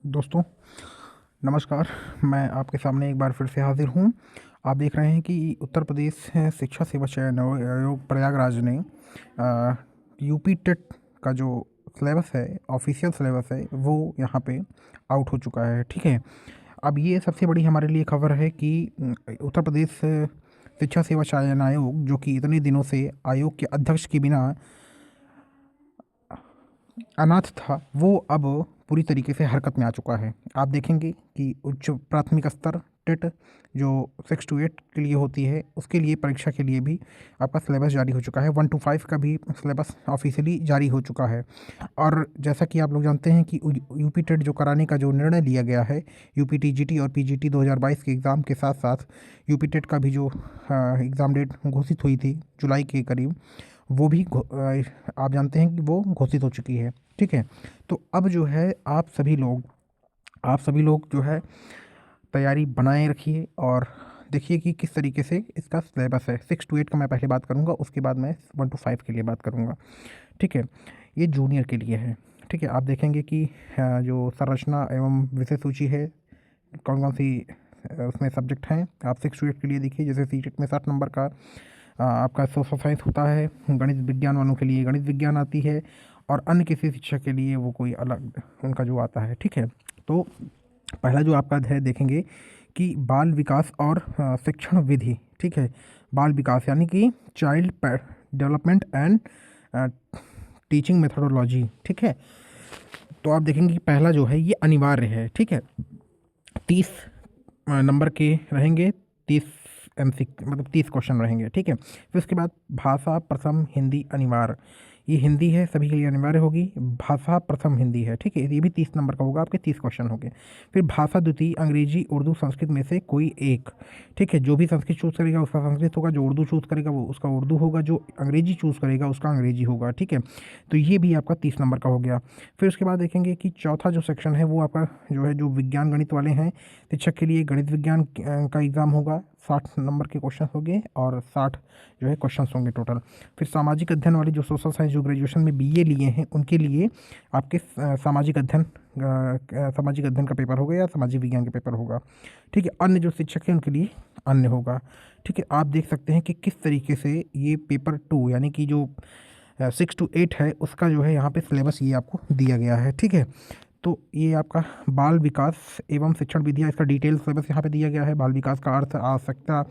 दोस्तों नमस्कार। मैं आपके सामने एक बार फिर से हाजिर हूँ। आप देख रहे हैं कि उत्तर प्रदेश शिक्षा सेवा चयन आयोग प्रयागराज ने यूपी टेट का जो सिलेबस है, ऑफिशियल सिलेबस है, वो यहाँ पे आउट हो चुका है। ठीक है, अब ये सबसे बड़ी हमारे लिए खबर है कि उत्तर प्रदेश शिक्षा सेवा चयन आयोग, जो कि इतने दिनों से आयोग के अध्यक्ष के बिना अनाथ था, वो अब पूरी तरीके से हरकत में आ चुका है। आप देखेंगे कि उच्च प्राथमिक स्तर टेट जो 6 to 8 के लिए होती है, उसके लिए परीक्षा के लिए भी आपका सिलेबस जारी हो चुका है। 1 to 5 का भी सिलेबस ऑफिशियली जारी हो चुका है। और जैसा कि आप लोग जानते हैं कि यूपी टेट जो कराने का जो निर्णय लिया गया है, यूपी टीजीटी और पीजीटी 2022 के एग्ज़ाम के साथ साथ यूपी टेट का भी जो एग्ज़ाम डेट घोषित हुई थी जुलाई के करीब, वो भी आप जानते हैं कि वो घोषित हो चुकी है। ठीक है, तो अब जो है आप सभी लोग जो है तैयारी बनाए रखिए और देखिए कि किस तरीके से इसका सिलेबस है। 6 to 8 का मैं पहले बात करूंगा, उसके बाद मैं 1 to 5 के लिए बात करूंगा। ठीक है, ये जूनियर के लिए है। ठीक है, आप देखेंगे कि जो संरचना एवं विषय सूची है, कौन कौन सी उसमें सब्जेक्ट हैं। आप 6 to 8 के लिए देखिए, जैसे सीटेट में 60 नंबर का आपका सोशल साइंस होता है। गणित विज्ञान वालों के लिए गणित विज्ञान आती है, और अन्य किसी शिक्षक के लिए वो कोई अलग उनका जो आता है। ठीक है, तो पहला जो आपका है देखेंगे कि बाल विकास और शिक्षण विधि। ठीक है, बाल विकास यानी कि child development and teaching methodology. ठीक है, तो आप देखेंगे कि पहला जो है ये अनिवार्य है। ठीक है, 30 नंबर के रहेंगे, 30 एमसी मतलब 30 क्वेश्चन रहेंगे। ठीक है, फिर उसके बाद भाषा प्रथम हिंदी अनिवार्य, ये हिंदी है, सभी के लिए अनिवार्य होगी। भाषा प्रथम हिंदी है। ठीक है, ये भी 30 नंबर का होगा, आपके 30 क्वेश्चन होंगे। फिर भाषा द्वितीय अंग्रेजी उर्दू संस्कृत में से कोई एक। ठीक है, जो भी संस्कृत चूज़ करेगा उसका संस्कृत होगा, जो उर्दू चूज़ करेगा वो उसका उर्दू होगा, जो अंग्रेजी चूज़ करेगा उसका अंग्रेजी होगा। ठीक है, तो ये भी आपका 30 नंबर का हो गया। फिर उसके बाद देखेंगे कि चौथा जो सेक्शन है वो आपका जो है, जो विज्ञान गणित वाले हैं, शिक्षक के लिए गणित विज्ञान का एग्ज़ाम होगा। 60 नंबर के क्वेश्चन होंगे और 60 जो है क्वेश्चन होंगे टोटल। फिर सामाजिक अध्ययन वाले जो सोशल साइंस जो ग्रेजुएशन में बीए लिए हैं, उनके लिए आपके सामाजिक अध्ययन का पेपर होगा या सामाजिक विज्ञान का पेपर होगा। ठीक है, अन्य जो शिक्षक हैं उनके लिए अन्य होगा। ठीक है, आप देख सकते हैं कि किस तरीके से ये पेपर 2 यानी कि जो 6 to 8 है, उसका जो है यहाँ पे सिलेबस ये आपको दिया गया है। ठीक है, तो ये आपका बाल विकास एवं शिक्षण विधियाँ, इसका डिटेल सिलेबस यहाँ पे दिया गया है। बाल विकास का अर्थ, आवश्यकता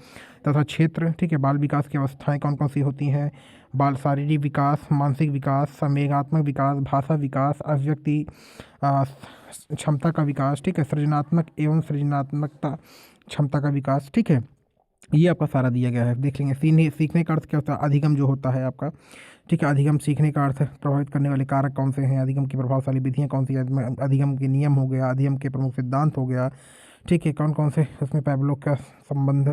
तथा क्षेत्र। ठीक है, बाल विकास की अवस्थाएं कौन कौन सी होती हैं, बाल शारीरिक विकास, मानसिक विकास, संवेगात्मक विकास, भाषा विकास, अभिव्यक्ति क्षमता का विकास। ठीक है, सृजनात्मक एवं सृजनात्मकता क्षमता का विकास। ठीक है, ये आपका सारा दिया गया है। देख लेंगे सीखने का अर्थ क्या होता है, अधिगम जो होता है आपका। ठीक है, अधिगम सीखने का अर्थ प्रभावित करने वाले कारक कौन से हैं, अधिगम की प्रभावशाली विधियाँ कौन सी हैं, अधिगम के नियम हो गया, अधिगम के प्रमुख सिद्धांत हो गया। ठीक है, कौन कौन से उसमें पैवलोव का संबंध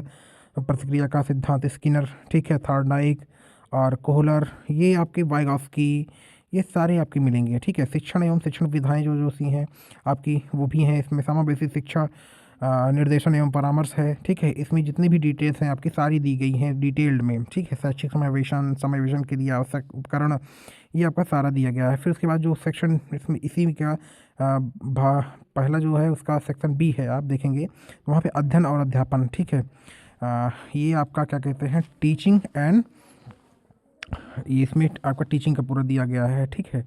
प्रतिक्रिया का सिद्धांत, स्किनर। ठीक है, थार्डनाइक और कोहलर, ये आपके वाइगॉफ्स्की, ये सारे आपके मिलेंगे। ठीक है, शिक्षण एवं शिक्षण विधाएँ जो जो सी हैं आपकी, वो भी हैं इसमें। समावेशी शिक्षा निर्देशन एवं परामर्श है। ठीक है, इसमें जितनी भी डिटेल्स हैं आपकी सारी दी गई हैं डिटेल्ड में। ठीक है, शैक्षिक समावेशन के लिए आवश्यक उपकरण, ये आपका सारा दिया गया है। फिर उसके बाद जो सेक्शन इसमें इसी का पहला जो है उसका सेक्शन बी है, आप देखेंगे तो वहाँ पे अध्ययन और अध्यापन। ठीक है, ये आपका क्या कहते हैं, टीचिंग एंड, ये इसमें आपका टीचिंग का पूरा दिया गया है। ठीक है,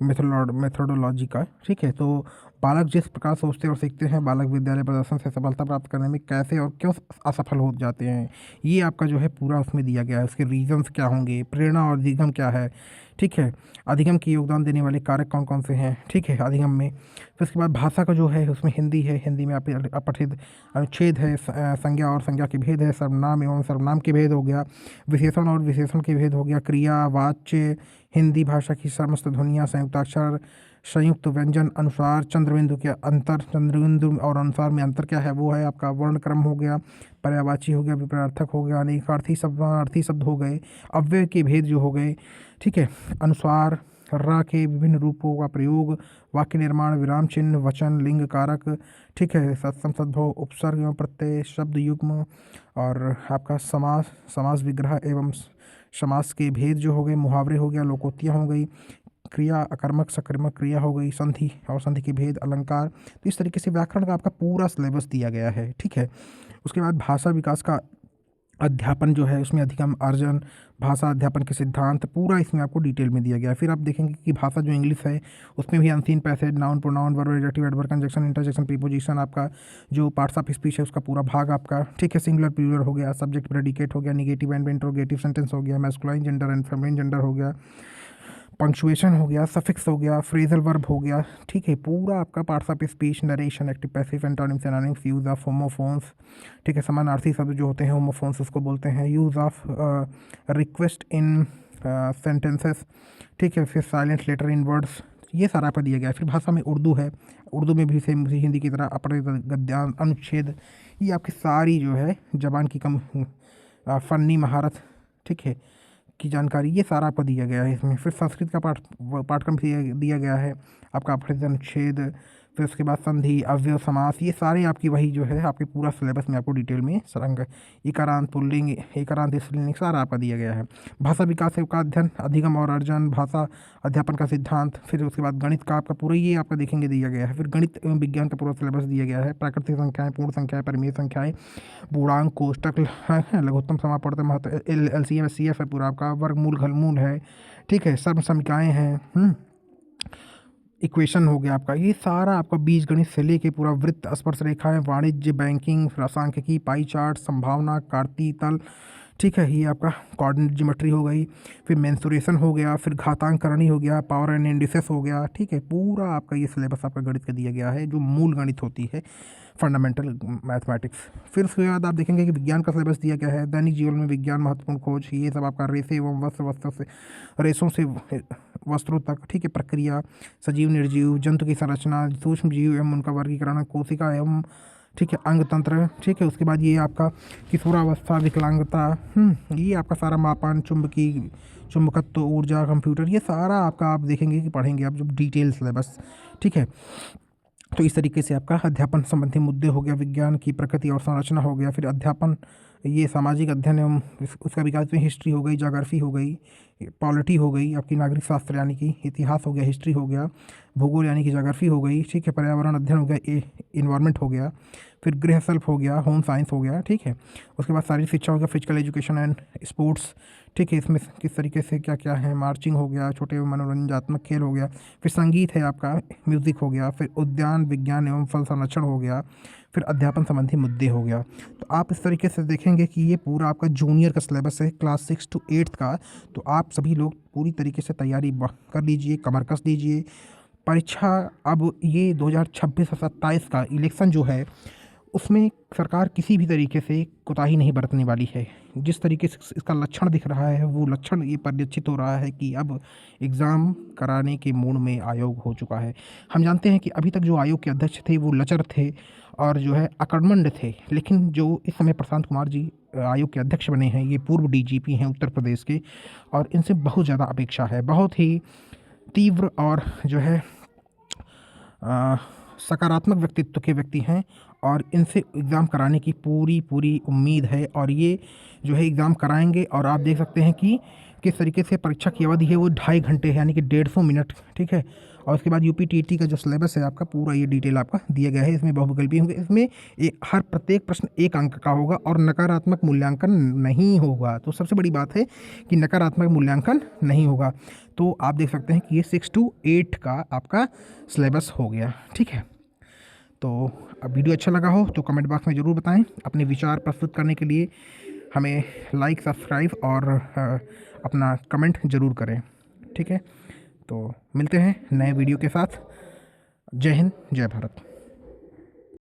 मेथोडोलॉजी का। ठीक है, तो बालक जिस प्रकार सोचते और सीखते हैं, बालक विद्यालय प्रदर्शन से सफलता प्राप्त करने में कैसे और क्यों असफल हो जाते हैं, ये आपका जो है पूरा उसमें दिया गया है। उसके रीजंस क्या होंगे, प्रेरणा और अधिगम क्या है। ठीक है, अधिगम की योगदान देने वाले कारक कौन कौन से हैं। ठीक है, अधिगम में। फिर उसके बाद भाषा का जो है उसमें हिंदी है, हिंदी में आप अपठित अनुच्छेद है, संज्ञा और संज्ञा के भेद है, सर्वनाम एवं सर्वनाम के भेद हो गया, विशेषण और विशेषण के भेद हो गया, क्रिया वाच्य, हिंदी भाषा की समस्त ध्वनियाँ, संयुक्ताक्षर, संयुक्त व्यंजन, अनुस्वार, चंद्रबिंदु के अंतर, चंद्रबिंदु और अनुस्वार में अंतर क्या है, वो है आपका वर्ण क्रम हो गया, पर्यायवाची हो गया, विपरीतार्थक हो गया, अनेकार्थी समानार्थी शब्द हो गए, अव्यय के भेद जो हो गए। ठीक है, अनुस्वार र के विभिन्न रूपों का प्रयोग, वाक्य निर्माण, विराम चिन्ह, वचन, लिंग कारक। ठीक है, सत्सम सद्भाव, उपसर्ग एवं प्रत्यय, शब्द युग्म, और आपका समास, समास विग्रह एवं समास के भेद जो हो गए, मुहावरे हो गया, लोकोक्तियाँ हो गई, क्रिया, अकर्मक सकर्मक क्रिया हो गई, संधि और संधि के भेद, अलंकार। तो इस तरीके से व्याकरण का आपका पूरा सिलेबस दिया गया है, ठीक है। उसके बाद भाषा विकास का अध्यापन जो है, उसमें अधिगम, अर्जन, भाषा अध्यापन के सिद्धांत, पूरा इसमें आपको डिटेल में दिया गया है। फिर आप देखेंगे कि भाषा जो इंग्लिश है उसमें भी unseen passage, noun, pronoun, verb, adjective, adverb, conjunction, interjection, preposition, आपका जो पार्ट्स ऑफ स्पीच है उसका पूरा भाग आपका, ठीक है। सिंगुलर प्लूरल हो गया, सब्जेक्ट प्रेडिकेट हो गया, निगेटिव एंड इंट्रोगेटिव सेंटेंस हो गया, masculine gender and feminine gender हो गया, पंक्चुएशन हो गया, सफिक्स हो गया, फ्रेजल वर्ब हो गया, ठीक है। पूरा आपका parts of speech, narration, active passive, antonyms, synonyms, use of homophones, ठीक है। समानार्थी शब्द जो होते हैं होमोफोन्स उसको बोलते हैं, use of request in sentences, ठीक है। फिर साइलेंट लेटर इन वर्ड्स, ये सारा आपका दिया गया है। फिर भाषा में उर्दू है, उर्दू में भी सेम हिंदी की तरह अपने गद्यांश, अनुच्छेद, ये आपकी सारी जो है जबान की फ़न्नी महारत, ठीक है, की जानकारी, ये सारा आपको दिया गया है इसमें। फिर संस्कृत का पाठ्यक्रम दिया गया है आपका, अपहृत, अनुच्छेद, फिर उसके बाद संधि, अव्यय, समास, ये सारे आपकी वही जो है आपके पूरा सिलेबस में आपको डिटेल में सरंग, इकारांत, पुल्लिंग, इकारांत, स्त्रीलिंग, सारा आपका दिया गया है। भाषा विकास का अध्ययन, अधिगम और अर्जन, भाषा अध्यापन का सिद्धांत, फिर उसके बाद गणित का आपका पूरा ये आपका देखेंगे दिया गया है। फिर गणित एवं विज्ञान का पूरा सिलेबस दिया गया है। प्राकृतिक संख्याएं, पूर्ण संख्याएं, परिमेय संख्याएं, पूर्णांक, कोष्टक, लघुत्तम, समापवर्तन, महत्व, LCM, SCF है पूरा आपका, वर्गमूल, घनमूल है, ठीक है, सर्व समीकाएँ हैं, इक्वेशन हो गया आपका, ये सारा आपका बीज गणित से लेके पूरा वृत्त, स्पर्श रेखाएं, वाणिज्य, बैंकिंग, सांख्यिकी, पाई चार्ट, संभावना, कार्तीय तल, ठीक है, ये आपका कोऑर्डिनेट ज्योमेट्री हो गई। फिर मेंसुरेशन हो गया, फिर घातांकरणी हो गया, पावर एंड इंडिसेस हो गया, ठीक है। पूरा आपका ये सिलेबस आपका गणित का दिया गया है, जो मूल गणित होती है, फंडामेंटल मैथमेटिक्स। फिर उसके बाद आप देखेंगे कि विज्ञान का सिलेबस दिया गया है। दैनिक जीवन में विज्ञान, महत्वपूर्ण खोज, ये सब आपका रेसे एवं वस्त्र से, रेसों से वस्त्रों तक, ठीक है, प्रक्रिया, सजीव निर्जीव, जंतु की संरचना, सूक्ष्म जीव एवं उनका वर्गीकरण, कोशिका एवं, ठीक है, अंग तंत्र, ठीक है। उसके बाद ये आपका किशोरावस्था, विकलांगता, ये आपका सारा मापन, चुंबकत्व, ऊर्जा, कंप्यूटर, ये सारा आपका आप देखेंगे कि पढ़ेंगे आप जब डिटेल सिलेबस, ठीक है। तो इस तरीके से आपका अध्यापन संबंधी मुद्दे हो गया, विज्ञान की प्रकृति और संरचना हो गया, फिर अध्यापन, ये सामाजिक अध्ययन एवं उसका विकास में हिस्ट्री हो गई, ज्योग्राफी हो गई, पॉलिटी हो गई, आपकी नागरिक शास्त्र यानी कि इतिहास हो गया, हिस्ट्री हो गया, भूगोल यानी कि ज्योग्राफी हो गई, ठीक है, पर्यावरण अध्ययन हो गया, इन्वायरमेंट हो गया, फिर गृह सेल्फ हो गया, होम साइंस हो गया, ठीक है। उसके बाद शारीरिक शिक्षा हो गया, फिजिकल एजुकेशन एंड स्पोर्ट्स, ठीक है, इसमें किस तरीके से क्या क्या है, मार्चिंग हो गया, छोटे मनोरंजनात्मक खेल हो गया, फिर संगीत है आपका, म्यूज़िक हो गया, फिर उद्यान विज्ञान एवं फल संरक्षण हो गया, फिर अध्यापन संबंधी मुद्दे हो गया। तो आप इस तरीके से देखेंगे कि ये पूरा आपका जूनियर का सिलेबस है, क्लास 6 to 8 का। तो आप सभी लोग पूरी तरीके से तैयारी कर लीजिए, कमर कस लीजिए। परीक्षा अब ये 2026 और 27 का इलेक्शन जो है उसमें सरकार किसी भी तरीके से कोताही नहीं बरतने वाली है। जिस तरीके से इसका लक्षण दिख रहा है, वो लक्षण ये परिलक्षित हो रहा है कि अब एग्ज़ाम कराने के मूड में आयोग हो चुका है। हम जानते हैं कि अभी तक जो आयोग के अध्यक्ष थे वो लचर थे और जो है अकड़मंड थे, लेकिन जो इस समय प्रशांत कुमार जी आयोग के अध्यक्ष बने हैं, ये पूर्व DGP हैं उत्तर प्रदेश के, और इनसे बहुत ज़्यादा अपेक्षा है, बहुत ही तीव्र और जो है सकारात्मक व्यक्तित्व के व्यक्ति हैं, और इनसे एग्ज़ाम कराने की पूरी उम्मीद है, और ये जो है एग्ज़ाम कराएंगे। और आप देख सकते हैं कि किस तरीके से परीक्षा की अवधि है वो 2.5 घंटे है, यानी कि 150 मिनट, ठीक है। और उसके बाद UPTT का जो सिलेबस है आपका पूरा ये डिटेल आपका दिया गया है। इसमें बहुविकल्पी होंगे, इसमें हर प्रत्येक प्रश्न 1 अंक का होगा और नकारात्मक मूल्यांकन नहीं होगा। तो सबसे बड़ी बात है कि नकारात्मक मूल्यांकन नहीं होगा। तो आप देख सकते हैं कि ये 6 to 8 का आपका सिलेबस हो गया, ठीक है। तो अब वीडियो अच्छा लगा हो तो कमेंट बॉक्स में ज़रूर बताएं। अपने विचार प्रस्तुत करने के लिए हमें लाइक, सब्सक्राइब और अपना कमेंट ज़रूर करें, ठीक है। तो मिलते हैं नए वीडियो के साथ। जय हिंद, जय भारत।